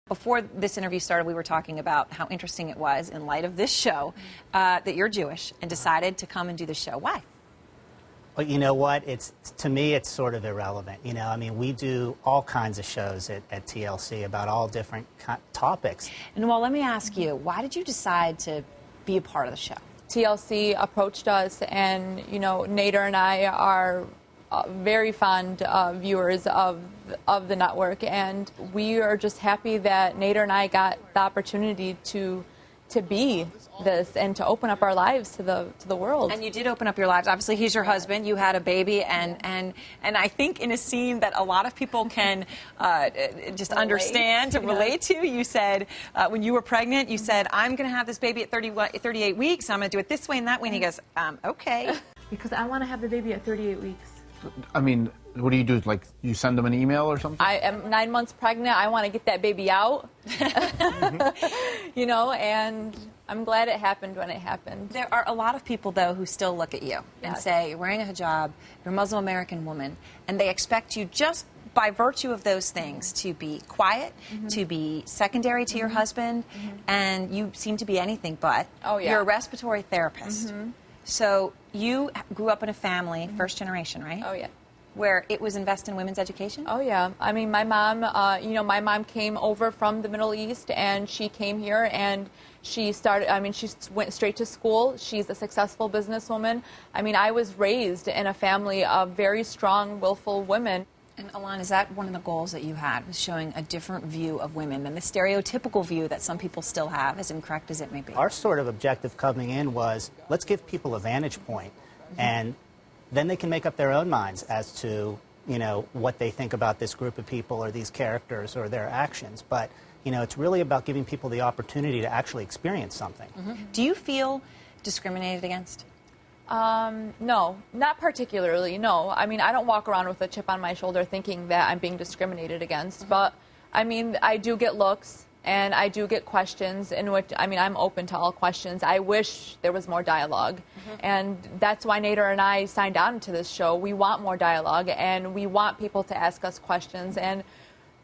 Before this interview started, we were talking about how interesting it was, in light of this show, that you're Jewish and decided to come and do the show. Why? Well, you know what? To me, it's sort of irrelevant. You know, I mean, we do all kinds of shows at TLC about all different topics. And well, let me ask you, why did you decide to be a part of the show? TLC approached us, and, you know, Nader and I are very fond viewers of the network, and we are just happy that Nader and I got the opportunity to be this and to open up our lives to the world. And you did open up your lives. Obviously, he's your husband. You had a baby, and I think in a scene that a lot of people can just understand, to relate to. You said when you were pregnant, you said, "I'm going to have this baby at 38 weeks. I'm going to do it this way and that way." And he goes, "Okay." Because I want to have the baby at 38 weeks. I mean, what do you do? Like, you send them an email or something? I am 9 months pregnant. I want to get that baby out. You know, and I'm glad it happened when it happened. There are a lot of people, though, who still look at you and say, you're wearing a hijab, you're a Muslim American woman, and they expect you just by virtue of those things to be quiet, to be secondary to your husband, and you seem to be anything but. Oh, yeah. You're a respiratory therapist. So you grew up in a family, first generation, right? Oh, yeah. Where it was invest in women's education? Oh, yeah. I mean, my mom, you know, my mom came over from the Middle East, and she came here, and she started, I mean, she went straight to school. She's a successful businesswoman. I mean, I was raised in a family of very strong, willful women. And Alon, is that one of the goals that you had, was showing a different view of women than the stereotypical view that some people still have, as incorrect as it may be? Our sort of objective coming in was, let's give people a vantage point, and then they can make up their own minds as to, you know, what they think about this group of people or these characters or their actions. But, you know, it's really about giving people the opportunity to actually experience something. Do you feel discriminated against? No, not particularly, no. I mean, I don't walk around with a chip on my shoulder thinking that I'm being discriminated against. But, I mean, I do get looks, and I do get questions in which, I mean, I'm open to all questions. I wish there was more dialogue. And that's why Nader and I signed on to this show. We want more dialogue, and we want people to ask us questions. And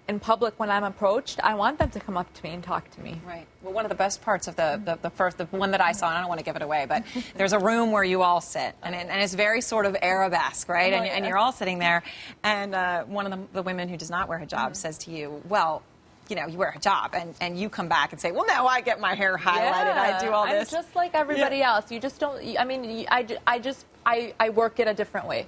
in public, when I'm approached, I want them to come up to me and talk to me. Right. Well, one of the best parts of the one that I saw, and I don't want to give it away, but there's a room where you all sit, and it's very sort of Arabesque, right? And you're all sitting there, and one of the women who does not wear hijab says to you, well, you know, you wear a hijab, and you come back and say, well, no, I get my hair highlighted, I do all this. I'm just like everybody else. You just don't, I mean, I work it a different way.